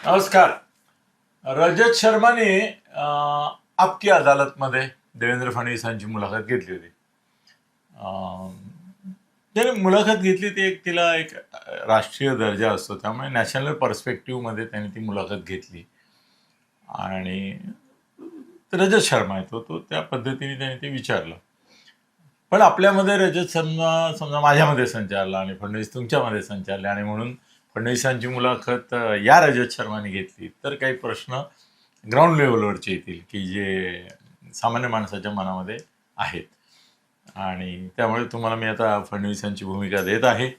नमस्कार. रजत शर्माने आपकी अदालतमध्ये देवेंद्र फडणवीसांची मुलाखत घेतली होती. त्याने मुलाखत घेतली ती तिला एक राष्ट्रीय दर्जा असतो, त्यामुळे नॅशनल पर्स्पेक्टिव्हमध्ये त्याने ती मुलाखत घेतली आणि रजत शर्मा आहे तो त्या पद्धतीने त्याने ते विचारलं. पण आपल्यामध्ये रजत शर्मा समजा माझ्यामध्ये संचारला आणि फडणवीस तुमच्यामध्ये संचारले आणि म्हणून फडणवीसांची मुलाखत या रजत शर्माने घेतली तर काही प्रश्न ग्राउंड लेवलवरचे येतील की जे सामान्य माणसाच्या मनामध्ये आहेत. आणि त्यामुळे तुम्हाला मी आता फडणवीसांची भूमिका देत आहे.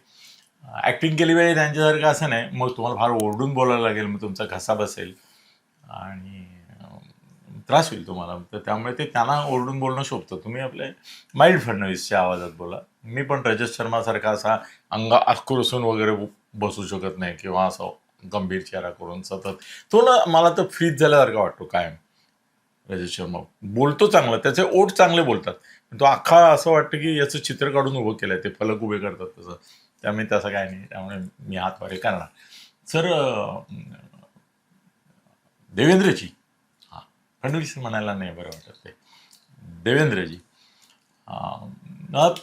ॲक्टिंग केली पाहिजे त्यांच्यासारखं असं नाही, मग तुम्हाला फार ओरडून बोलायला लागेल, मग तुमचा घसा बसेल आणि त्रास होईल तुम्हाला. तर त्यामुळे ते त्यांना ओरडून बोलणं शोभतं. तुम्ही आपले माइल्ड फडणवीसच्या आवाजात बोला. मी पण रजत शर्मासारखा असा आक्रोशून वगैरे बसू शकत नाही किंवा असं गंभीर चेहरा करून सतत तो ना, मला तर फ्रीज झाल्यासारखा वाटतो कायम. रजत शर्मा बोलतो चांगलं, त्याचे ओठ चांगले बोलतात, पण तो अख्खा असं वाटतं की याचं चित्र काढून उभं केलंय, ते फलक उभे करतात तसं. त्यामुळे तसं काय नाही, त्यामुळे मी हात वारे करणार. सर, देवेंद्रजी, हां, फडणवीस म्हणायला नाही बरं वाटत ते, देवेंद्रजी,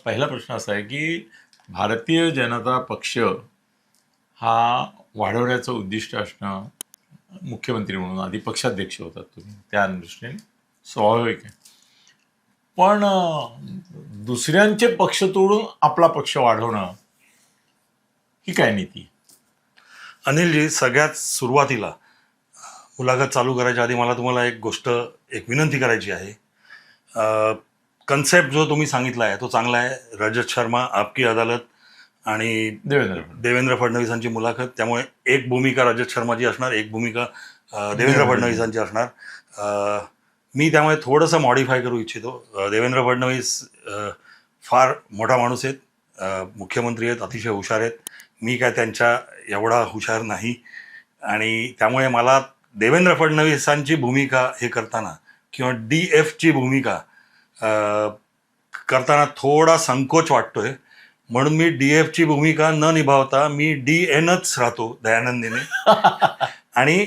पहिला प्रश्न असा आहे की भारतीय जनता पक्ष हा वाढवण्याचं उद्दिष्ट असणं, मुख्यमंत्री म्हणून आधी पक्षाध्यक्ष होतात तुम्ही, त्या दृष्टीने स्वाभाविक आहे. पण दुसऱ्यांचे पक्ष तोडून आपला पक्ष वाढवणं ही काय नीती? अनिलजी, सगळ्यात सुरुवातीला मुलाखत चालू करायच्या आधी मला तुम्हाला एक विनंती करायची आहे. कन्सेप्ट जो तुम्ही सांगितला आहे तो चांगला आहे. रजत शर्मा, आपकी अदालत आणि देवेंद्र फडणवीसांची मुलाखत, त्यामुळे एक भूमिका रजत शर्माची असणार, एक भूमिका देवेंद्र फडणवीसांची असणार. मी त्यामुळे थोडंसं मॉडिफाय करू इच्छितो. देवेंद्र फडणवीस फार मोठा माणूस आहेत, मुख्यमंत्री आहेत, अतिशय हुशार आहेत. मी काय त्यांच्या एवढा हुशार नाही, आणि त्यामुळे मला देवेंद्र फडणवीसांची भूमिका हे करताना किंवा DFची भूमिका करताना थोडा संकोच वाटतोय. म्हणून मी DFची भूमिका न निभावता मी DNच राहतो दयानंदीने. आणि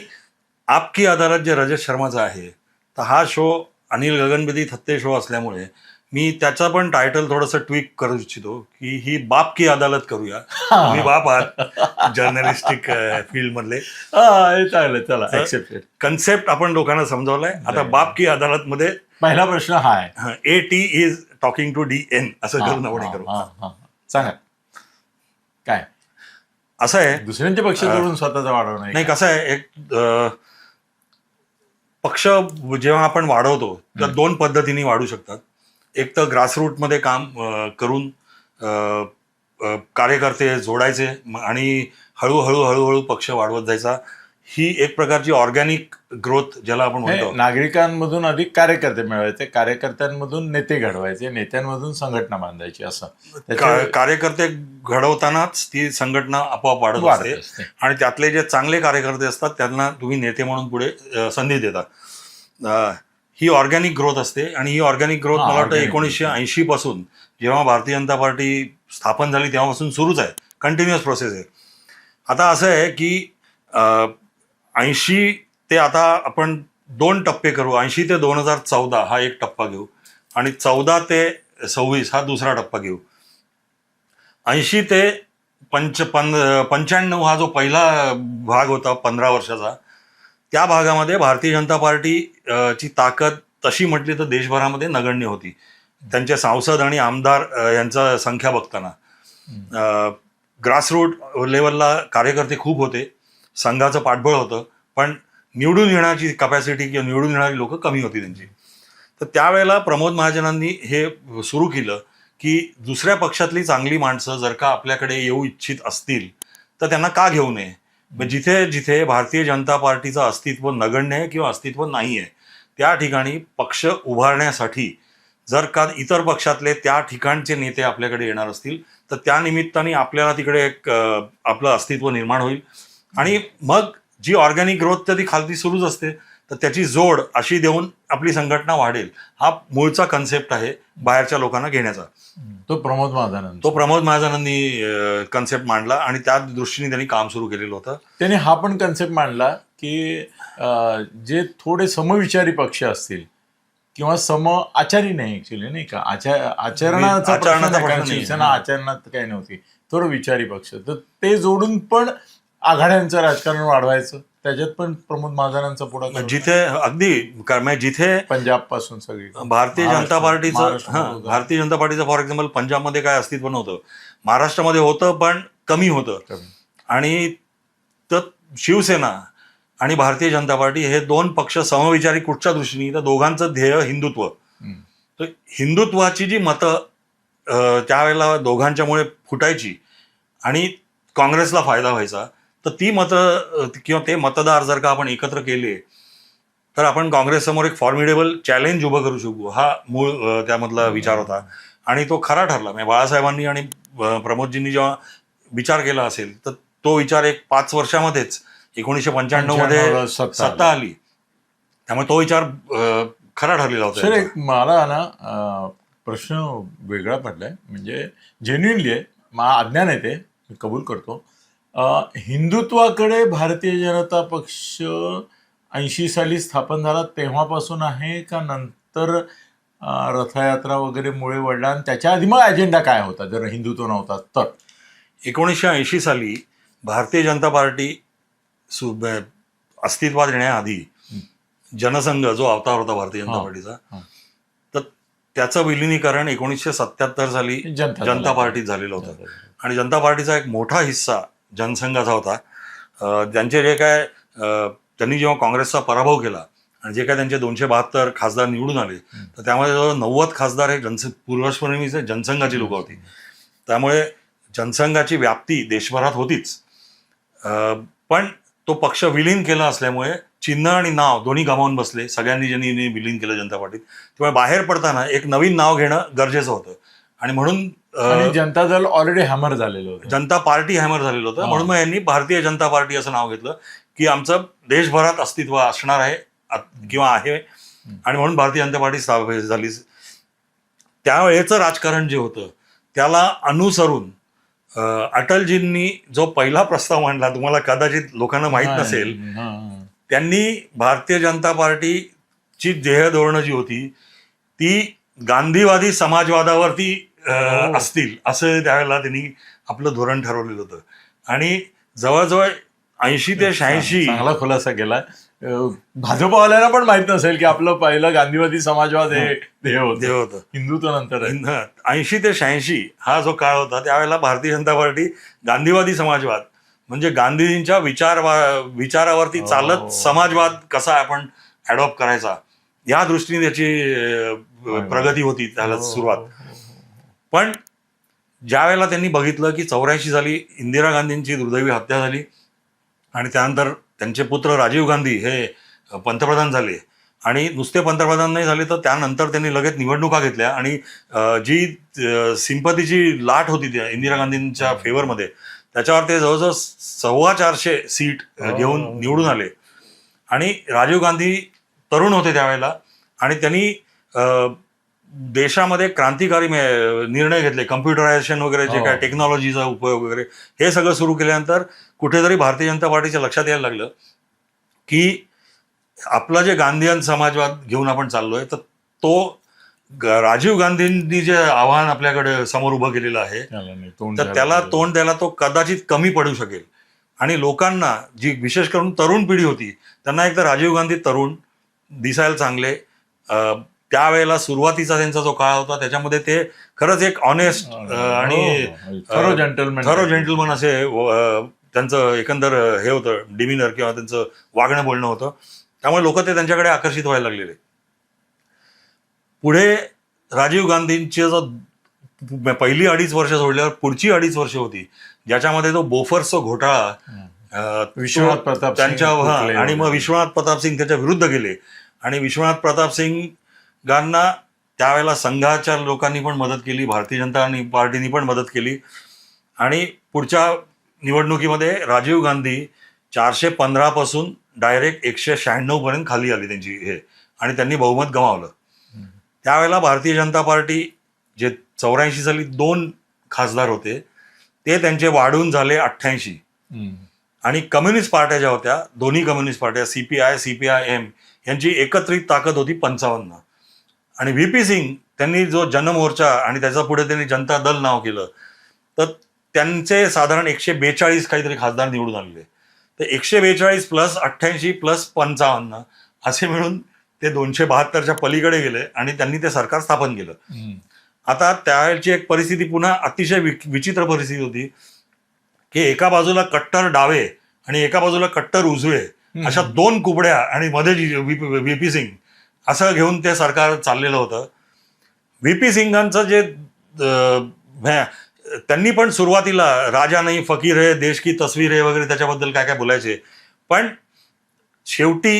आपकी अदालत जे रजत शर्माचा आहे, तर हा शो अनिल गगनबिदी थत्ते शो असल्यामुळे मी त्याचा पण टायटल थोडंसं ट्विक करू इच्छितो की ही बाप की अदालत करूया. तुम्ही बाप आहात जर्नलिस्टिक फील्ड मधले. चला, ऍक्सेप्टेड. कन्सेप्ट आपण लोकांना समजावलाय. आता बाप की अदालत मध्ये पहिला प्रश्न हा आहे, AT is talking to DN असं करून आपण करू. सांगा काय असं आहे. दुसऱ्यांचे पक्ष तोडून स्वतःचा वाढवणं नाही, कसं आहे, एक पक्ष जेव्हा आपण वाढवतो तर दोन पद्धतीने वाढू शकतात. एक तर ग्रासरूटमध्ये काम करून कार्यकर्ते जोडायचे आणि हळूहळू पक्ष वाढवत जायचा. ही एक प्रकारची ऑर्गॅनिक ग्रोथ ज्याला आपण म्हणतो. नागरिकांमधून अधिक कार्यकर्ते मिळवायचे, कार्यकर्त्यांमधून नेते घडवायचे, नेत्यांमधून संघटना बांधायची. असं कार्यकर्ते घडवतानाच ती संघटना आपोआप वाढत असते आणि त्यातले जे चांगले कार्यकर्ते असतात त्यांना तुम्ही नेते म्हणून पुढे संधी देता. ही ऑर्गॅनिक ग्रोथ असते. आणि ही ऑर्गॅनिक ग्रोथ मला वाटतं 1980 पासून जेव्हा भारतीय जनता पार्टी स्थापन झाली तेव्हापासून सुरूच आहे, कंटिन्युअस प्रोसेस आहे. आता असं आहे की 80 ते आता आपण 2 टप्पे करू. 80 ते 2014 हा एक टप्पा घेऊ आणि 14 ते 26 हा दुसरा टप्पा घेऊ. 80 ते 95 हा जो पहिला भाग होता 15 वर्षाचा, त्या भागामध्ये भारतीय जनता पार्टी ची ताकद तशी म्हटली तर देशभरामध्ये नगण्य होती. त्यांचे सांसद आणि आमदार यांचा संख्या बघताना ग्रासरूट लेवलला कार्यकर्ते खूप होते, संघाचं पाठबळ होतं, पण निवडून येण्याची कपॅसिटी किंवा निवडून येणारी लोक कमी होती त्यांची. तर त्यावेळेला प्रमोद महाजनांनी हे सुरू केलं की दुसऱ्या पक्षातली चांगली माणसं जर का आपल्याकडे येऊ इच्छित असतील तर त्यांना का घेऊ नये. जिथे जिथे भारतीय जनता पार्टीचं अस्तित्व नगण्य आहे किंवा अस्तित्व नाही आहे त्या ठिकाणी पक्ष उभारण्यासाठी जर का इतर पक्षातले त्या ठिकाणचे नेते आपल्याकडे येणार असतील तर त्या निमित्ताने आपल्याला तिकडे एक आपलं अस्तित्व निर्माण होईल. आणि मग जी ऑर्गॅनिक ग्रोथ तर ती खालती सुरूच असते. तर तर त्याची जोड अशी देऊन आपली संघटना वाढेल, हा मूळचा कन्सेप्ट आहे बाहेरच्या लोकांना घेण्याचा. तो प्रमोद महाजनांनी कन्सेप्ट मांडला आणि त्या दृष्टीने त्यांनी काम सुरू केलेलं होतं. त्यांनी हा पण कन्सेप्ट मांडला की जे थोडे समविचारी पक्ष असतील किंवा सम आचारी नाही ऍक्च्युली, नाही का, आचरणाचा शिवसेना आचरणात काही नव्हती, थोडं विचारी पक्ष, तर ते जोडून पण आघाड्यांचं राजकारण वाढवायचं. त्याच्यात पण प्रमोद महाजनांचा पुढाकार, जिथे अगदी जिथे पंजाब पासून सगळी भारतीय जनता पार्टीचं फॉर एक्झाम्पल पंजाबमध्ये काय अस्तित्व नव्हतं, महाराष्ट्रामध्ये होतं पण कमी होतं, आणि तर शिवसेना आणि भारतीय जनता पार्टी हे दोन पक्ष समविचारी कुठच्या दृष्टीने, तर दोघांचं ध्येय हिंदुत्व. तर हिंदुत्वाची जी मतं त्यावेळेला दोघांच्यामुळे फुटायची आणि काँग्रेसला फायदा व्हायचा, तर ती मतं किंवा ते मतदार जर का आपण एकत्र केले तर आपण काँग्रेससमोर एक फॉर्मिडेबल चॅलेंज उभं करू शकू, हा मूळ त्यामधला विचार होता. आणि तो खरा ठरला. म्हणजे बाळासाहेबांनी आणि प्रमोदजींनी जेव्हा विचार केला असेल तर तो विचार एक 5 वर्षामध्येच 1995 मध्ये सत्ता आली, त्यामुळे तो विचार खरा ठरलेला होता. सर, एक मला ना प्रश्न वेगळा पडलाय, म्हणजे जेन्युइनली आहे, अज्ञान आहे ते, मी कबूल करतो. हिंदुत्वाकडे भारतीय जनता पक्ष 80 साली स्थापन झाला तेव्हापासून आहे का नंतर रथयात्रा वगैरे मुळे वडला आणि त्याच्या आधी मग अजेंडा काय होता जर हिंदुत्व नव्हता तर? 1980 साली भारतीय जनता पार्टी अस्तित्वात येण्याआधी जनसंघ जो अवतार होता भारतीय जनता पार्टीचा, तर त्याचं विलिनीकरण 1977 साली जनता पार्टीत झालेलं होतं. आणि जनता पार्टीचा एक मोठा हिस्सा जनसंघाचा होता. त्यांचे जे काय त्यांनी जेव्हा काँग्रेसचा पराभव केला आणि जे काय त्यांचे 272 खासदार निवडून आले, तर त्यामध्ये जवळ 90 खासदार हे पूर्वस्मरणीचे जनसंघाची लोक होती. त्यामुळे जनसंघाची व्याप्ती देशभरात होतीच. पण तो पक्ष विलीन केला असल्यामुळे चिन्ह आणि नाव दोन्ही गमावून बसले सगळ्यांनी, ज्यांनी विलीन केलं जनता पार्टीत. त्यामुळे बाहेर पडताना एक नवीन नाव घेणं गरजेचं होतं. आणि म्हणून जनता दल ऑलरेडी हॅमर झालेलं होतं, जनता पार्टी हॅमर झालेलं होतं. म्हणून मग यांनी भारतीय जनता पार्टी असं नाव घेतलं की आमचं देशभरात अस्तित्व असणार आहे किंवा आहे, आणि म्हणून भारतीय जनता पार्टी स्थापन झाली. त्यावेळेचं राजकारण जे होतं त्याला अनुसरून अटलजींनी जो पहिला प्रस्ताव मांडला, तुम्हाला कदाचित लोकांना माहीत नसेल, त्यांनी भारतीय जनता पार्टीची ध्येय धोरणं जी होती ती गांधीवादी समाजवादावरती असतील असं त्यावेळेला त्यांनी आपलं धोरण ठरवलेलं होतं. आणि जवळजवळ 80 ते 86 चांगला खुलासा केला. भाजपवाल्यांना पण माहित नसेल की आपलं पहिलं गांधीवादी समाजवाद हे ध्येय होतं, हिंदुत्व नंतर. 80 ते 86 हा जो काळ होता त्यावेळेला भारतीय जनता पार्टी गांधीवादी समाजवाद म्हणजे गांधीजींच्या विचारावरती चालत समाजवाद कसा आपण अडॉप्ट करायचा या दृष्टीने त्याची प्रगती होती त्याला सुरुवात. पण ज्या वेळेला त्यांनी बघितलं की 84 साली इंदिरा गांधींची दुर्दैवी हत्या झाली आणि त्यानंतर त्यांचे पुत्र राजीव गांधी हे पंतप्रधान झाले, आणि नुसते पंतप्रधान नाही झाले तर त्यानंतर त्यांनी लगेच निवडणुका घेतल्या, आणि जी सिंपतीची लाट होती त्या इंदिरा गांधींच्या फेवरमध्ये त्याच्यावर ते जवळजवळ 450 सीट घेऊन निवडून आले. आणि राजीव गांधी तरुण होते त्यावेळेला, आणि त्यांनी देशामध्ये क्रांतिकारी निर्णय घेतले, कम्प्युटरायझेशन वगैरे जे काय टेक्नॉलॉजीचा उपयोग वगैरे हे सगळं सुरू केल्यानंतर कुठेतरी भारतीय जनता पार्टीच्या लक्षात यायला लागलं की आपला जे गांधीयन समाजवाद घेऊन आपण चाललोय तर तो राजीव गांधींनी जे आव्हान आपल्याकडे समोर उभं केलेलं आहे तर त्याला तोंड द्यायला तो कदाचित कमी पडू शकेल. आणि लोकांना जी विशेष करून तरुण पिढी होती त्यांना एक तर राजीव गांधी तरुण दिसायला चांगले, त्यावेळेला सुरुवातीचा त्यांचा जो काळ होता त्याच्यामध्ये ते खरंच एक ऑनेस्ट आणि थरो जेंटलमन असे त्यांचं एकंदर हे होतं डिमिनर किंवा त्यांचं वागणं बोलणं होतं. त्यामुळे लोक ते त्यांच्याकडे आकर्षित व्हायला लागलेले. पुढे राजीव गांधींची जो पहिली 2.5 वर्ष सोडल्यावर पुढची 2.5 वर्ष होती ज्याच्यामध्ये तो बोफर्सचा घोटाळा विश्वनाथ प्रताप त्यांच्या आणि मग विश्वनाथ प्रताप सिंग त्याच्या विरुद्ध गेले, आणि विश्वनाथ प्रताप सिंगांना त्यावेळेला संघाच्या लोकांनी पण मदत केली, भारतीय जनता पार्टीनी पण मदत केली, आणि पुढच्या निवडणुकीमध्ये राजीव गांधी 415 पासून डायरेक्ट 196 पर्यंत खाली आली त्यांची हे, आणि त्यांनी बहुमत गमावलं. त्यावेळेला भारतीय जनता पार्टी जे 84 साली 2 खासदार होते ते त्यांचे वाढून झाले 88. आणि कम्युनिस्ट पार्ट्या ज्या होत्या, दोन्ही कम्युनिस्ट पार्ट्या CPI-M यांची एकत्रित ताकद होती 55. आणि VP सिंग त्यांनी जो जनमोर्चा आणि त्याचा पुढे त्यांनी जनता दल नाव केलं, तर त्यांचे साधारण 142 काहीतरी खासदार निवडून आलेले. तर 142 प्लस 88 प्लस 55 असे मिळून ते 272च्या पलीकडे गेले आणि त्यांनी ते सरकार स्थापन केलं. आता त्यावेळची एक परिस्थिती पुन्हा अतिशय विचित्र परिस्थिती होती की एका बाजूला कट्टर डावे आणि एका बाजूला कट्टर उजवे अशा 2 कुबड्या आणि मध्ये VP सिंग असं घेऊन ते सरकार चाललेलं होतं. VP सिंगांचं जे त्यांनी पण सुरुवातीला राजा नाही फकीर है, देश की तस्वीर है वगैरे त्याच्याबद्दल काय काय बोलायचे, पण शेवटी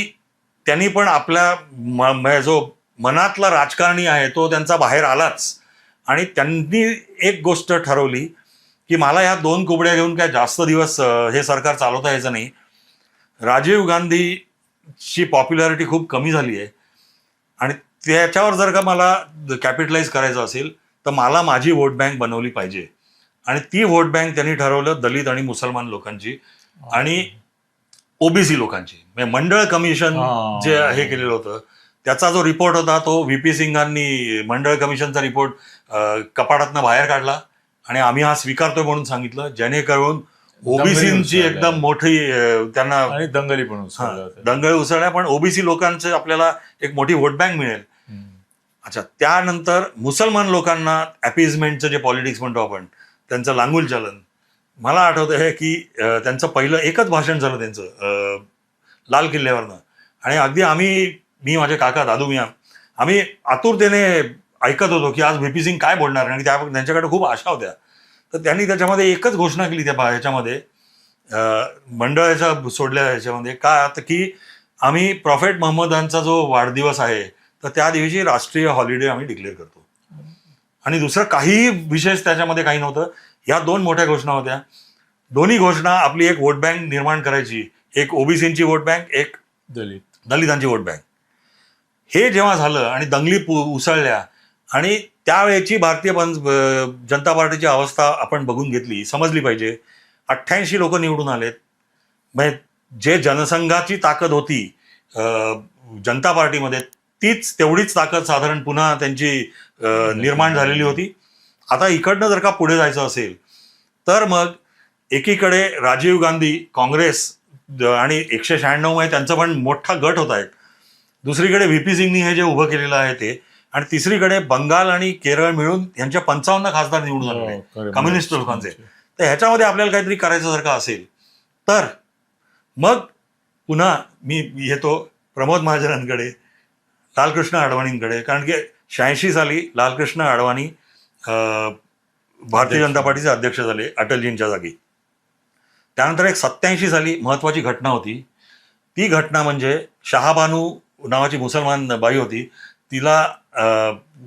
त्यांनी पण आपल्या जो मनातला राजकारणी आहे तो त्यांचा बाहेर आलाच. आणि त्यांनी एक गोष्ट ठरवली की मला ह्या 2 कुबड्या घेऊन काय जास्त दिवस हे सरकार चालवता यायचं नाही. राजीव गांधीची पॉप्युलॅरिटी खूप कमी झाली आहे आणि त्याच्यावर जर का मला कॅपिटलाइज करायचं असेल तर मला माझी वोट बँक बनवली पाहिजे. आणि ती वोट बँक त्यांनी ठरवलं दलित आणि मुसलमान लोकांची आणि ओबीसी लोकांची. म्हणजे मंडळ कमिशन जे हे केलेलं होतं त्याचा जो रिपोर्ट होता तो VP सिंगांनी मंडळ कमिशनचा रिपोर्ट कपाटातनं बाहेर काढला आणि आम्ही हा स्वीकारतोय म्हणून सांगितलं, जेणेकरून ओबीसीची एकदम मोठी त्यांना दंगली पण दंगल उसळल्या, पण ओबीसी लोकांचे आपल्याला एक मोठी वोट बँक मिळेल. अच्छा, त्यानंतर मुसलमान लोकांना अपीजमेंटचं जे पॉलिटिक्स म्हणतो आपण, त्यांचं लांगुल चलन. मला आठवतं आहे की त्यांचं पहिलं एकच भाषण झालं त्यांचं लाल किल्ल्यावरनं, आणि अगदी मी माझे काका दादू मिया आम्ही आतुरतेने ऐकत होतो की आज VP सिंग काय बोलणार, आणि त्यांच्याकडे खूप आशा होत्या. तर त्यांनी त्याच्यामध्ये एकच घोषणा केली त्या ह्याच्यामध्ये मंडळाच्या सोडल्या ह्याच्यामध्ये का आता की आम्ही प्रॉफेट मोहम्मदांचा जो वाढदिवस आहे तर त्या दिवशी राष्ट्रीय हॉलिडे आम्ही डिक्लेअर करतो. आणि दुसरं काही विशेष त्याच्यामध्ये काही नव्हतं. ह्या 2 मोठ्या घोषणा होत्या. दोन्ही घोषणा आपली एक वोट बँक निर्माण करायची, एक ओबीसीची वोट बँक, एक दलितांची वोट बँक. हे जेव्हा झालं आणि दंगली उसळल्या आणि त्यावेळेची भारतीय जनता पार्टीची अवस्था आपण बघून घेतली, समजली पाहिजे. 88 लोक निवडून आलेत. म्हणजे जे जनसंघाची ताकद होती जनता पार्टीमध्ये तेवढीच ताकद साधारण पुन्हा त्यांची निर्माण झालेली होती. आता इकडनं जर का पुढे जायचं असेल तर मग एकीकडे राजीव गांधी काँग्रेस आणि 196 मध्ये त्यांचा पण मोठा गट होता एक, दुसरीकडे VP सिंगनी हे जे उभं केलेलं आहे ते, आणि तिसरीकडे बंगाल आणि केरळ मिळून यांच्या 55 खासदार निवडून आले कम्युनिस्ट लोकांचे. तर ह्याच्यामध्ये आपल्याला काहीतरी करायचं जर का असेल तर मग पुन्हा मी येतो प्रमोद महाजनांकडे, लालकृष्ण अडवाणींकडे. कारण की 86 साली लालकृष्ण अडवाणी भारतीय जनता पार्टीचे अध्यक्ष झाले अटलजींच्या जागी. त्यानंतर एक 87 साली महत्वाची घटना होती. ती घटना म्हणजे शहाबानू नावाची मुसलमान बाई होती, तिला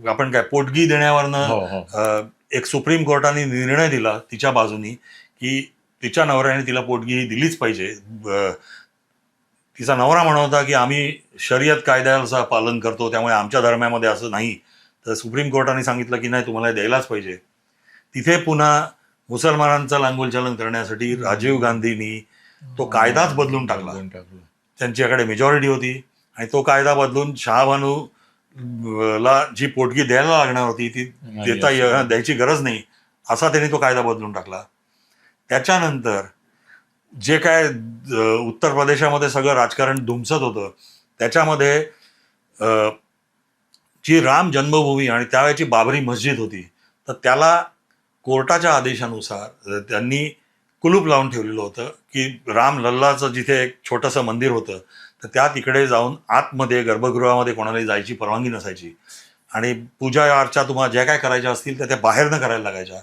आपण काय पोटगी देण्यावरनं एक सुप्रीम कोर्टाने निर्णय दिला तिच्या बाजूनी की तिच्या नवऱ्याने तिला पोटगी ही दिलीच पाहिजे. तिचा नवरा म्हणत होता की आम्ही शर्यत कायद्याचं पालन करतो त्यामुळे आमच्या धर्मामध्ये असं नाही. तर सुप्रीम कोर्टाने सांगितलं की नाही तुम्हाला द्यायलाच पाहिजे. तिथे पुन्हा मुसलमानांचं लांगुल चलन करण्यासाठी राजीव गांधींनी तो कायदाच बदलून टाकला. त्यांच्याकडे मेजॉरिटी होती आणि तो कायदा बदलून शहाबानू ला जी पोटगी द्यायला लागणार होती ती द्यायची गरज नाही असा त्यांनी तो कायदा बदलून टाकला. त्याच्यानंतर जे काय उत्तर प्रदेशामध्ये सगळं राजकारण धुमसत होतं त्याच्यामध्ये जी राम जन्मभूमी आणि त्यावेळेची बाबरी मस्जिद होती तर त्याला कोर्टाच्या आदेशानुसार त्यांनी कुलूप लावून ठेवलेलं होतं की राम लल्लाचं जिथे एक छोटंसं मंदिर होतं तर त्या तिकडे जाऊन आतमध्ये गर्भगृहामध्ये कोणालाही जायची परवानगी नसायची आणि पूजा अर्चा तुम्हाला ज्या काय करायच्या असतील तर त्या बाहेरनं करायला लागायच्या.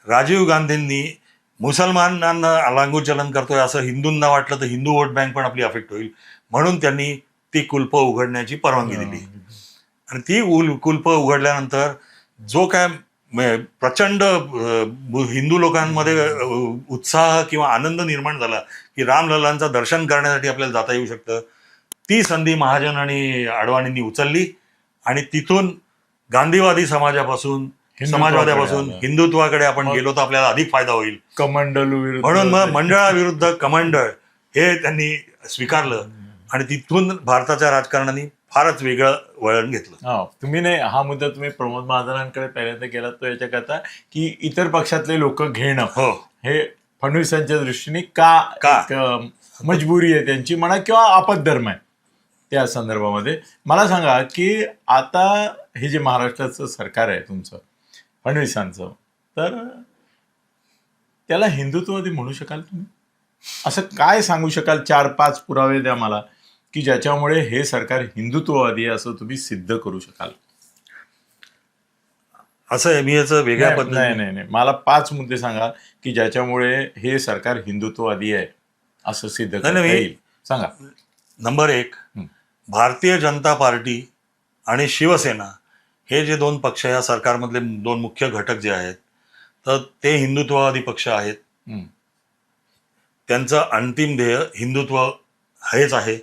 राजीव गांधींनी मुसलमानांना लांगुल चलन करतोय असं हिंदूंना वाटलं तर हिंदू वोट बँक पण आपली अफेक्ट होईल म्हणून त्यांनी ती कुलप उघडण्याची परवानगी दिली. आणि ती कुलप उघडल्यानंतर जो काय प्रचंड हिंदू लोकांमध्ये उत्साह किंवा आनंद निर्माण झाला की रामलल्लांचं दर्शन करण्यासाठी आपल्याला जाता येऊ शकतं. ती संधी महाजन आणि आडवाणींनी उचलली आणि तिथून गांधीवादी समाजापासून समाजवाद्यापासून हिंदुत्वाकडे आपण गेलो तर आपल्याला अधिक फायदा होईल. कमंडल म्हणून मग मंडळाविरुद्ध कमंडळ हे त्यांनी स्वीकारलं आणि तिथून भारताच्या राजकारणाने फारच वेगळं वळण घेतलं. तुम्ही नाही, हा मुद्दा तुम्ही प्रमोद महाजनांकडे पहिल्यांदा गेलात तो याच्याकरता की इतर पक्षातले लोक घेणं हो, हे फडणवीसांच्या दृष्टीने का मजबुरी आहे त्यांची म्हणा किंवा आपद्धर्म आहे. त्या संदर्भामध्ये मला सांगा की आता हे जे महाराष्ट्राचं सरकार आहे तुमचं फडणवीसांचं, तर त्याला हिंदुत्ववादी म्हणू शकाल तुम्ही? असं काय सांगू शकाल, 4-5 पुरावे द्या मला की ज्याच्यामुळे हे सरकार हिंदुत्ववादी आहे असं तुम्ही सिद्ध करू शकाल? असं आहे, मी याचं वेगळ्या पद्धतीने नाही, मला 5 मुद्दे सांगा की ज्याच्यामुळे हे सरकार हिंदुत्ववादी आहे असं सिद्ध करता येईल. सांगा. नंबर 1, भारतीय जनता पार्टी आणि शिवसेना हे जे 2 पक्ष या सरकारमधले 2 मुख्य घटक जे आहेत तर ते हिंदुत्ववादी पक्ष आहेत. त्यांचं अंतिम ध्येय हिंदुत्व हेच आहे.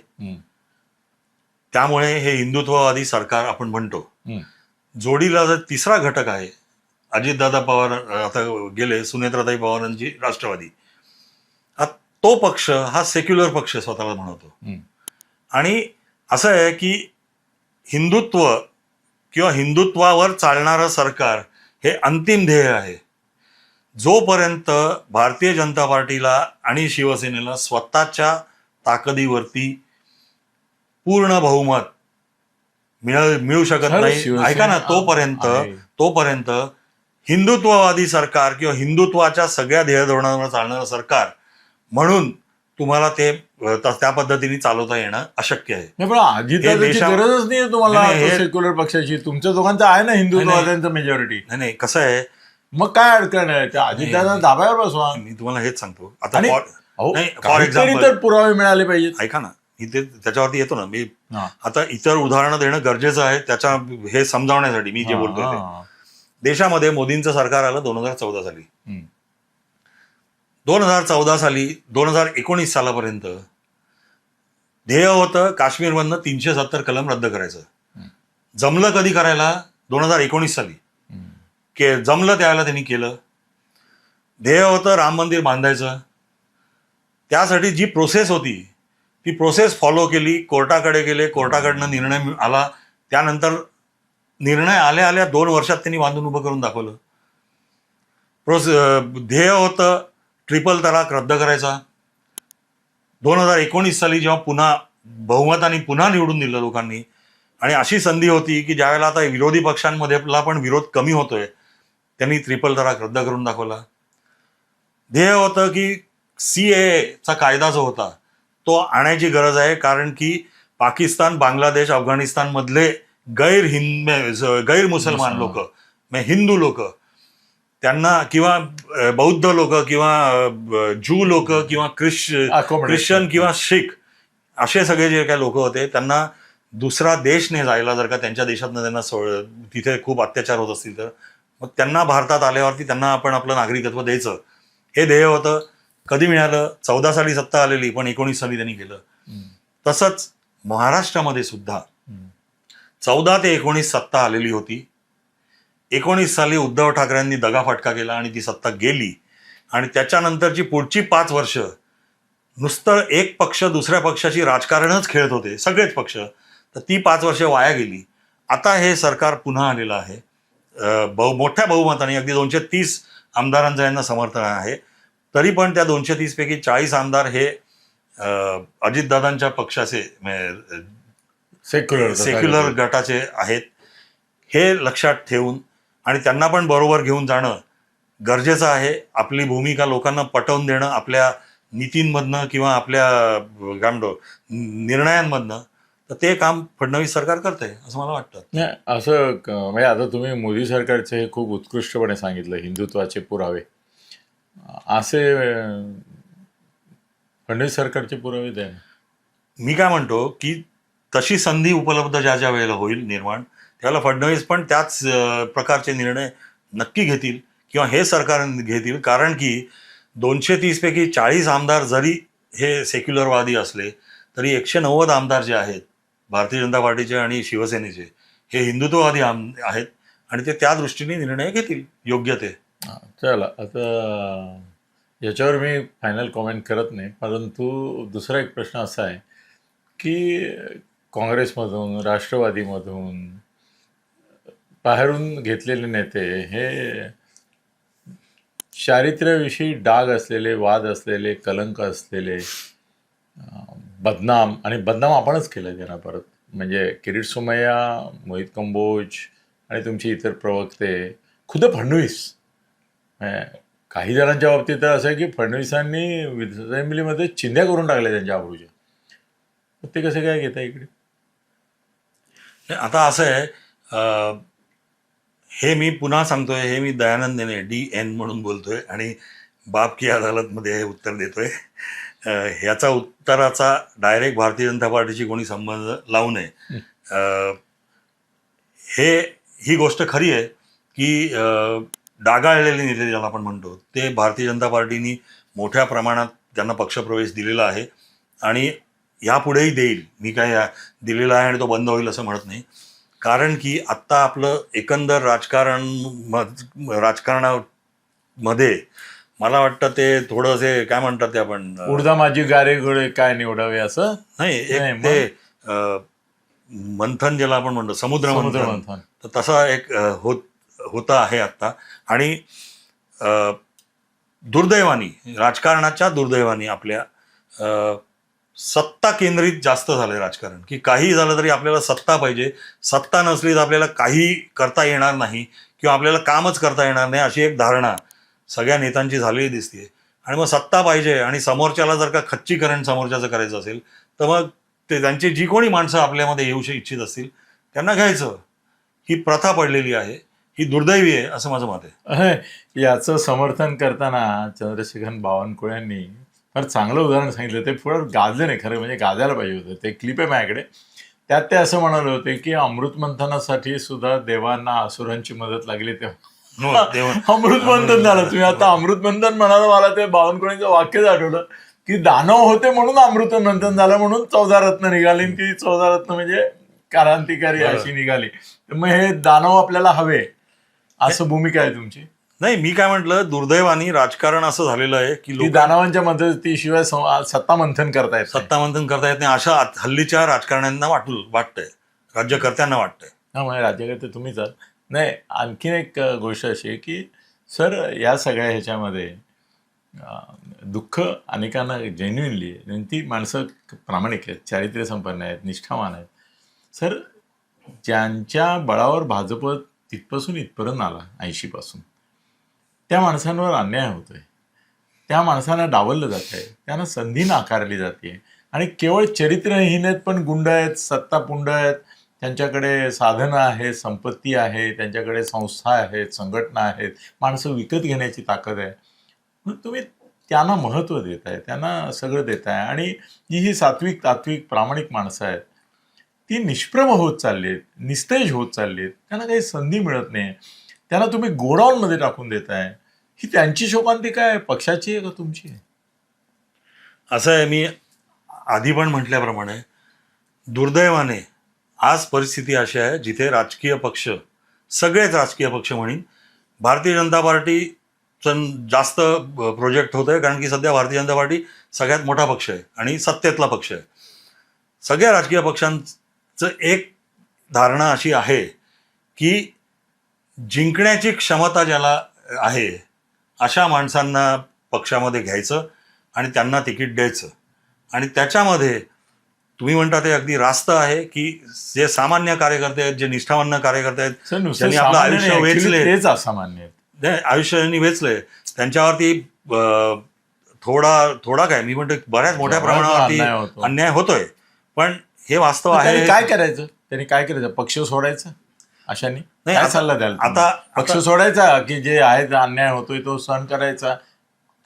त्यामुळे हे हिंदुत्ववादी सरकार आपण म्हणतो. जोडीला जर तिसरा घटक आहे, अजितदादा पवार आता गेले, सुनेत्राताई पवारांची राष्ट्रवादी, तो पक्ष हा सेक्युलर पक्ष स्वतःला म्हणतो. आणि असं आहे की हिंदुत्व किंवा हिंदुत्वावर चालणारं सरकार हे अंतिम ध्येय आहे. जोपर्यंत भारतीय जनता पार्टीला आणि शिवसेनेला स्वतःच्या ताकदीवरती पूर्ण बहुमत मिळू शकत नाही, ऐका ना, तोपर्यंत हिंदुत्ववादी सरकार किंवा हिंदुत्वाच्या सगळ्या ध्येयधोरणांवर चालणारं सरकार म्हणून तुम्हाला ते त्या पद्धतीने चालवता येणं अशक्य आहे. पण अजितदादांची गरजच नाही तुम्हाला सेक्युलर पक्षाची, तुमच्या दोघांचं आहे ना हिंदुत्ववाद्यांचं मेजॉरिटी. नाही, कसं आहे, मग काय अडचण आहे? त्या अजितदादा दाब्यावर बसवा. मी तुम्हाला हेच सांगतो. आता फॉर एक्झाम्पल तर पुरावे मिळाले पाहिजेत. ऐका ना, इथे त्याच्यावरती येतो ना मी. आता इतर उदाहरणं देणं गरजेचं आहे त्याच्या हे समजावण्यासाठी मी जे बोलतोय ते. देशामध्ये मोदींचं सरकार आलं 2014 साली. 2014 साली 2019 सालापर्यंत ध्येय होतं काश्मीरमधनं 370 कलम रद्द करायचं. जमलं कधी करायला? 2019 साली जमलं, त्यावेळेला त्यांनी केलं. ध्येय होतं राम मंदिर बांधायचं. त्यासाठी जी प्रोसेस होती ती प्रोसेस फॉलो केली, कोर्टाकडे गेले, कोर्टाकडनं निर्णय आला. त्यानंतर निर्णय आल्या 2 वर्षात त्यांनी बांधून उभं करून दाखवलं. ध्येय होतं ट्रिपल तलाक रद्द करायचा. 2019 साली जेव्हा पुन्हा बहुमताने पुन्हा निवडून दिलं लोकांनी, आणि अशी संधी होती की ज्यावेळेला आता विरोधी पक्षांमध्ये पण विरोध कमी होतोय, त्यांनी ट्रिपल तलाक रद्द करून दाखवला. ध्येय होतं की CAA चा कायदा जो होता तो आणायची गरज आहे, कारण की पाकिस्तान, बांगलादेश, अफगाणिस्तान मधले गैर मुसलमान लोक, हिंदू लोक, त्यांना किंवा बौद्ध लोक किंवा ज्यू लोक किंवा ख्रिश्चन किंवा शीख असे सगळे जे काही लोक होते त्यांना दुसरा देशने जायला, जर का त्यांच्या देशातनं त्यांना तिथे खूप अत्याचार होत असतील तर मग त्यांना भारतात आल्यावरती त्यांना आपण आपलं नागरिकत्व द्यायचं, हे ध्येय होतं. कधी मिळालं? 14 साली सत्ता आलेली, पण 19 साली त्यांनी केलं. तसंच महाराष्ट्रामध्ये सुद्धा 14 ते 19 सत्ता आलेली होती. 19 साली उद्धव ठाकरेंनी दगाफटका केला आणि ती सत्ता गेली. आणि त्याच्यानंतरची पुढची 5 वर्ष नुसतं एक पक्ष दुसऱ्या पक्षाची राजकारणच खेळत होते, सगळेच पक्ष. तर ती 5 वर्ष वाया गेली. आता हे सरकार पुन्हा आलेलं आहे मोठ्या बहुमताने, अगदी 230 आमदारांचं यांना समर्थन आहे. तरी पण त्या 230 पैकी 40 आमदार हे अजितदादांच्या पक्षाचे सेक्युलर गटाचे आहेत. हे लक्षात ठेवून आणि त्यांना पण बरोबर घेऊन जाणं गरजेचं आहे. आपली भूमिका लोकांना पटवून देणं आपल्या नीतींमधनं किंवा आपल्या काय म्हणतो निर्णयांमधनं, तर ते काम फडणवीस सरकार करते असं मला वाटतं. नाही, असं म्हणजे आता तुम्ही मोदी सरकारचे हे खूप उत्कृष्टपणे सांगितलं, हिंदुत्वाचे पुरावे. असे फडणवीस सरकारचे पुरावे द्या. मी काय म्हणतो की तशी संधी उपलब्ध ज्या वेळेला होईल निर्माण, त्यावेळेला फडणवीस पण त्याच प्रकारचे निर्णय नक्की घेतील किंवा हे सरकार घेतील, कारण की 230 पैकी 40 आमदार जरी हे सेक्युलरवादी असले तरी 190 आमदार जे आहेत भारतीय जनता पार्टीचे आणि शिवसेनेचे हे हिंदुत्ववादी आहेत आणि ते त्या दृष्टीने निर्णय घेतील योग्य ते. चला, आता याच्यावर मी फायनल कॉमेंट करत नाही, परंतु दुसरा एक प्रश्न असा आहे की काँग्रेसमधून, राष्ट्रवादीमधून बाहेरून घेतलेले नेते हे चारित्र्याविषयी डाग असलेले, वाद असलेले, कलंक असलेले, बदनाम, आणि बदनाम आपणच केलं त्यांना परत, म्हणजे किरीट सोमय्या, मोहित कंबोज आणि तुमचे इतर प्रवक्ते, खुद फडणवीस, काही जणांच्या बाबतीत तर असं आहे की फडणवीसांनी विधान असेंब्लीमध्ये चिंध्या करून टाकल्या त्यांच्या आबरूच्या. ते कसे काय घेता इकडे? आता असं आहे, हे मी पुन्हा सांगतोय, हे मी दयानंद देणे DN म्हणून बोलतोय आणि बाप की अदालतमध्ये हे उत्तर देतोय. ह्याचा उत्तराचा डायरेक्ट भारतीय जनता पार्टीशी कोणी संबंध लावू नये. ही गोष्ट खरी आहे की डागाळलेले नेते ज्याला आपण म्हणतो ते भारतीय जनता पार्टीनी मोठ्या प्रमाणात त्यांना पक्षप्रवेश दिलेला आहे आणि यापुढेही देईल. मी काय दिलेला आहे आणि तो बंद होईल असं म्हणत नाही, कारण की आत्ता आपलं एकंदर राजकारणामध्ये मला वाटतं ते थोडंसे काय म्हणतात ते आपण उडदा माझी गारे गोळे काय निवडावे असं नाही, एक ते मंथन ज्याला आपण म्हणतो समुद्र मंथन, तर तसा एक होता आहे आत्ता. आणि दुर्दैवानी, राजकारणाच्या दुर्दैवानी आपल्या सत्ता केंद्रित जास्त झालंय राजकारण, की काही झालं तरी आपल्याला सत्ता पाहिजे, सत्ता नसली तर आपल्याला काही करता येणार नाही किंवा आपल्याला कामच करता येणार नाही, अशी एक धारणा सगळ्या नेत्यांची झालेली दिसते. आणि मग सत्ता पाहिजे आणि समोरच्याला जर का खच्चीकरण समोरच्याचं करायचं असेल तर मग ते त्यांची जी कोणी माणसं आपल्यामध्ये येऊ इच्छित असतील त्यांना घ्यायचं. ही प्रथा पडलेली आहे, ही दुर्दैवी आहे असं माझं मत आहे. याचं समर्थन करताना चंद्रशेखर बावनकुळेंनी फार चांगलं उदाहरण सांगितलं. ते पुढं गाजले नाही खरं, म्हणजे गाजायला पाहिजे होतं. ते क्लिप आहे माझ्याकडे. त्यात ते असं म्हणाले होते की अमृत मंथनासाठी सुद्धा देवांना असुरांची मदत लागली तेव्हा अमृत मंथन झालं. तुम्ही आता अमृत मंथन म्हणाला, मला ते बावनकुळेंचं वाक्यच आठवलं की दानव होते म्हणून अमृत मंथन झालं, म्हणून 14 रत्न निघाली. ती 14 रत्न म्हणजे क्रांतिकारी अशी निघाली. मग हे दानव आपल्याला हवे असं भूमिका आहे तुमची? नाही, मी काय म्हटलं, दुर्दैवानी राजकारण असं झालेलं आहे की दानवांच्या मदतीशिवाय सत्ता मंथन करता येत नाही अशा हल्लीच्या राजकारण्यांना वाटतंय, राज्यकर्त्यांना वाटतंय. हा, म्हणजे राज्यकर्ते तुम्हीच आहात. नाही, आणखीन एक गोष्ट अशी आहे की सर, या सगळ्या ह्याच्यामध्ये दुःख अनेकांना जेन्युइनली आहे. ती माणसं प्रामाणिक आहेत, चारित्र्य संपन्न आहेत, निष्ठावान आहेत. सर, ज्यांच्या बळावर भाजप तिथपासून इथपर्यंत आला 80 पासून, त्या माणसांवर अन्याय होतोय, त्या माणसांना डावललं जात आहे, त्यांना संधी नाकारली जाते. आणि केवळ चरित्रहीन आहेत, पण गुंड आहेत, सत्तापुंड आहेत, त्यांच्याकडे साधनं आहेत, संपत्ती आहे, त्यांच्याकडे संस्था आहेत, संघटना आहेत, माणसं विकत घेण्याची ताकद आहे. मग तुम्ही त्यांना महत्त्व देत आहे, त्यांना सगळं देत आहे. आणि ही सात्विक, तात्विक, प्रामाणिक माणसं आहेत, ती निष्प्रभ होत चालली आहेत, निस्तेज होत चालली आहेत, त्यांना काही संधी मिळत नाही. त्यांना तुम्ही गोडाऊनमध्ये टाकून देताय. ही त्यांची शोकांती काय, पक्षाची आहे का तुमची आहे? असं आहे, मी आधी पण म्हटल्याप्रमाणे दुर्दैवाने आज परिस्थिती अशी आहे जिथे राजकीय पक्ष, सगळेच राजकीय पक्ष म्हणीन, भारतीय जनता पार्टीचं जास्त प्रोजेक्ट होत आहे, कारण की सध्या भारतीय जनता पार्टी सगळ्यात मोठा पक्ष आहे आणि सत्तेतला पक्ष आहे. सगळ्या राजकीय पक्षांचं एक धारणा अशी आहे की जिंकण्याची क्षमता ज्याला आहे अशा माणसांना पक्षामध्ये घ्यायचं आणि त्यांना तिकीट द्यायचं. आणि त्याच्यामध्ये तुम्ही म्हणता ते अगदी रास्त आहे की जे सामान्य कार्यकर्ते आहेत, जे निष्ठावान कार्यकर्ते आहेत, ज्यांनी आपलं आयुष्य वेचलंय, त्यांच्यावरती थोडा काय, मी म्हणतो बऱ्याच मोठ्या प्रमाणावरती अन्याय होतोय. पण हे वास्तव आहे. काय करायचं त्यांनी? काय करायचं? पक्ष सोडायचं? अशाने काय सल्ला द्याल? आता पक्ष सोडायचा की जे आहे अन्याय होतोय तो सहन करायचा,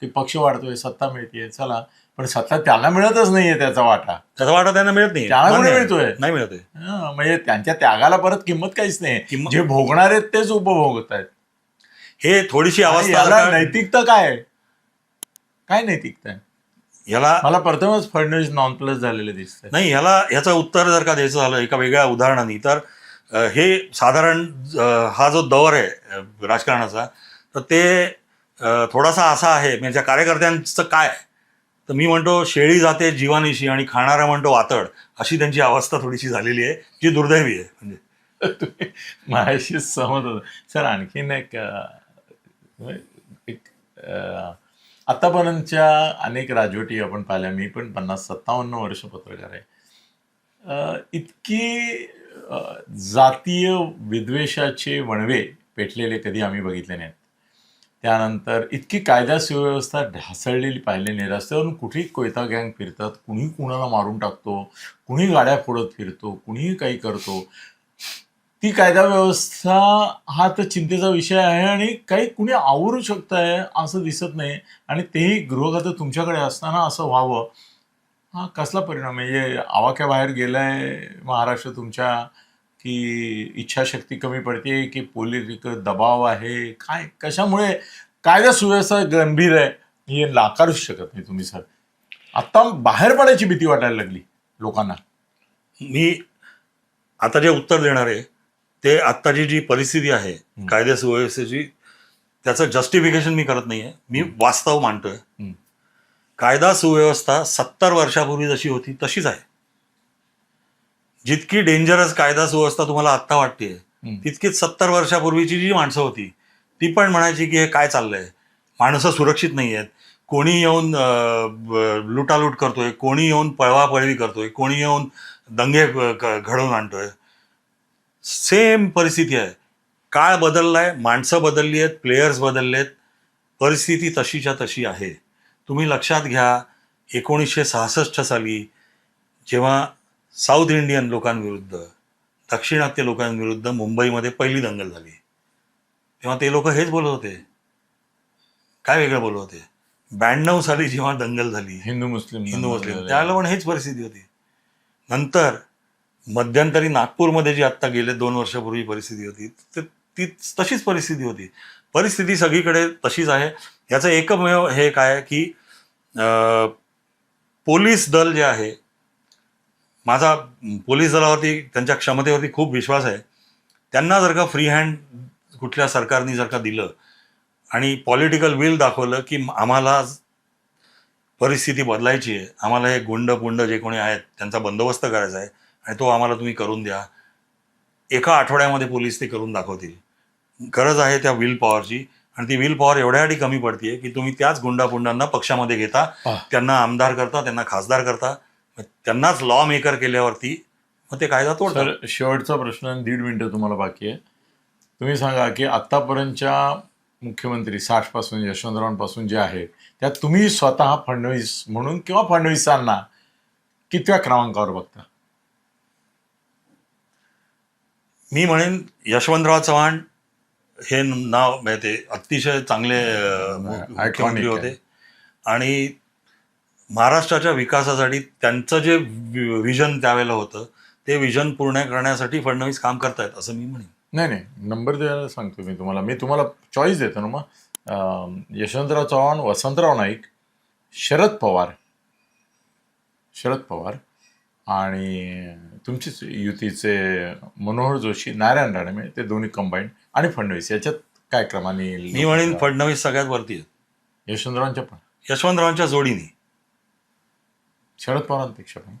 की पक्ष वाढतोय, सत्ता मिळतेय, चला, पण सत्ता त्यांना मिळतच नाहीये, त्याचा वाटा त्यांना मिळत नाही, त्यामुळे मिळतोय नाही मिळतोय. म्हणजे त्यांच्या त्यागाला परत किंमत काहीच नाही. जे भोगणार आहेत तेच उपभोगत आहेत. हे थोडीशी आणि अवस्था याला जर का- नैतिकता काय आहे? काय नैतिकता आहे? याला मला प्रथमच फडणवीस नॉन प्लस झालेले दिसतंय. नाही, ह्याचं उत्तर जर का द्यायचं झालं एका वेगळ्या उदाहरणाने, तर हे साधारण हा जो दौर आहे राजकारणाचा, तर ते थोडासा असा आहे. म्हणजे कार्यकर्त्यांचं काय, तर मी म्हणतो शेळी जाते जीवानिशी आणि खाणारा म्हणतो वातड, अशी त्यांची अवस्था थोडीशी झालेली आहे, जी दुर्दैवी आहे. म्हणजे तुम्ही माझ्याशी सहमत होता सर. आणखीन एक आतापर्यंतच्या अनेक राजवटी आपण पाहिल्या. मी पण 50-57 वर्ष पत्रकार आहे. इतकी जातीय विद्वेषाचे वणवे पेटलेले कधी आम्ही बघितले नाहीत. त्यानंतर इतकी कायदा सुव्यवस्था ढासळलेली पाहिली नाही. रस्त्यावरून कुठेही कोयता गँग फिरतात, कुणी कुणाला मारून टाकतो, कुणी गाड्या फोडत फिरतो, कुणीही काही करतो. ती कायदा व्यवस्था हा तर चिंतेचा विषय आहे आणि काही कुणी आवरू शकतंय असं दिसत नाही. आणि तेही गृहखातं तुमच्याकडे असताना असं व्हावं, हा कसला परिणाम आहे? म्हणजे आवाक्याबाहेर गेलाय महाराष्ट्र तुमच्या, की इच्छाशक्ती कमी पडते, की पॉलिटिकल दबाव आहे? काय, कशामुळे कायदा सुव्यवस्था गंभीर आहे हे नाकारूच शकत नाही तुम्ही सर. आत्ता बाहेर पडायची भीती वाटायला लागली लोकांना. मी आता जे उत्तर देणार आहे ते आत्ताची जी परिस्थिती आहे कायदा सुव्यवस्थेची, त्याचं जस्टिफिकेशन मी करत नाहीये, मी वास्तव मांडतोय. कायदा सुव्यवस्था 70 वर्षापूर्वी जशी होती तशीच आहे. जितकी डेंजरस कायदा सुव्यवस्था तुम्हाला आत्ता वाटते, तितकीच 70 वर्षापूर्वीची जी माणसं होती ती पण म्हणायची की हे काय चाललंय, माणसं सुरक्षित नाही आहेत, कोणी येऊन लुटालूट करतोय, कोणी येऊन पळवापळवी करतोय, कोणी येऊन दंगे घडवून आणतोय. सेम परिस्थिती आहे. काळ बदललाय, माणसं बदलली आहेत, प्लेयर्स बदलले आहेत, परिस्थिती तशीच्या तशी आहे. तुम्ही लक्षात घ्या, 1966 साली जेव्हा साऊथ इंडियन लोकांविरुद्ध, दाक्षिणात्य लोकांविरुद्ध मुंबईमध्ये पहिली दंगल झाली, तेव्हा ते लोक हेच बोलत होते. काय वेगळं बोलत होते? 92 साली जेव्हा दंगल झाली हिंदू मुस्लिम त्यावेळेला पण हेच परिस्थिती होती. नंतर मध्यंतरी नागपूरमध्ये जी आत्ता गेले 2 वर्षापूर्वी परिस्थिती होती, ती तशीच परिस्थिती होती. परिस्थिती सगळीकडे तशीच आहे. याचं एकमेव हे काय की पोलीस दल जे आहे, माझा पोलीस दलावरती, त्यांच्या क्षमतेवरती खूप विश्वास आहे. त्यांना जर का फ्री हँड कुठल्या सरकारने जर का दिलं आणि पॉलिटिकल विल दाखवलं की आम्हाला परिस्थिती बदलायची आहे, आम्हाला हे गुंड पुंड जे कोणी आहेत त्यांचा बंदोबस्त करायचा आहे आणि तो आम्हाला तुम्ही करून द्या, एका आठवड्यामध्ये पोलीस ते करून दाखवतील. गरज आहे त्या विल पॉवरची, आणि ती विल पॉवर एवढ्यासाठी कमी पडतीये की तुम्ही त्याच गुंडापुंडांना पक्षामध्ये घेता, त्यांना आमदार करता, त्यांना खासदार करता, त्यांनाच लॉ मेकर केल्यावरती मग ते कायदा तोडतात. सर, शेवटचा प्रश्न, 1.5 मिनिटं तुम्हाला बाकी आहे. तुम्ही सांगा की आतापर्यंतच्या मुख्यमंत्री 60 पासून यशवंतरावांपासून जे आहे, त्यात तुम्ही स्वतः फडणवीस म्हणून किंवा फडणवीसांना कितव्या क्रमांकावर बघता? मी म्हणेन यशवंतराव चव्हाण हे नाव ते अतिशय चांगले मुख्यमंत्री होते आणि महाराष्ट्राच्या विकासासाठी त्यांचं जे विजन त्यावेळेला होतं ते विजन पूर्ण करण्यासाठी फडणवीस काम करतायत असं मी म्हणेन. नाही, नंबर द्यायला सांगतो मी तुम्हाला चॉईस देतो ना. मग यशवंतराव चव्हाण, वसंतराव नाईक, शरद पवार आणि तुमचीच युतीचे मनोहर जोशी, नारायण राणे, ते दोन्ही कंबाईंड, आणि फडणवीस, याच्यात काय क्रमाने? मी म्हणेन फडणवीस सगळ्यात वरती आहेत. यशवंतरावांच्या पण? यशवंतरावांच्या जोडीने. शरद पवारांपेक्षा पण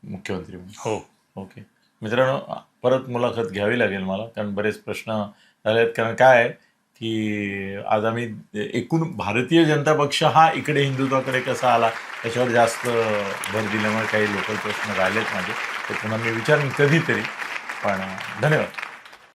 मुख्यमंत्री म्हणून? हो. ओके मित्रांनो, परत मुलाखत घ्यावी लागेल मला, कारण बरेच प्रश्न झाले आहेत. कारण काय आहे की आज आम्ही एकूण भारतीय जनता पक्ष हा इकडे हिंदुत्वाकडे कसा आला त्याच्यावर जास्त भर दिल्यामुळे काही लोकल प्रश्न राहिलेत माझे, ते पुन्हा मी विचारेन कधीतरी. पण धन्यवाद.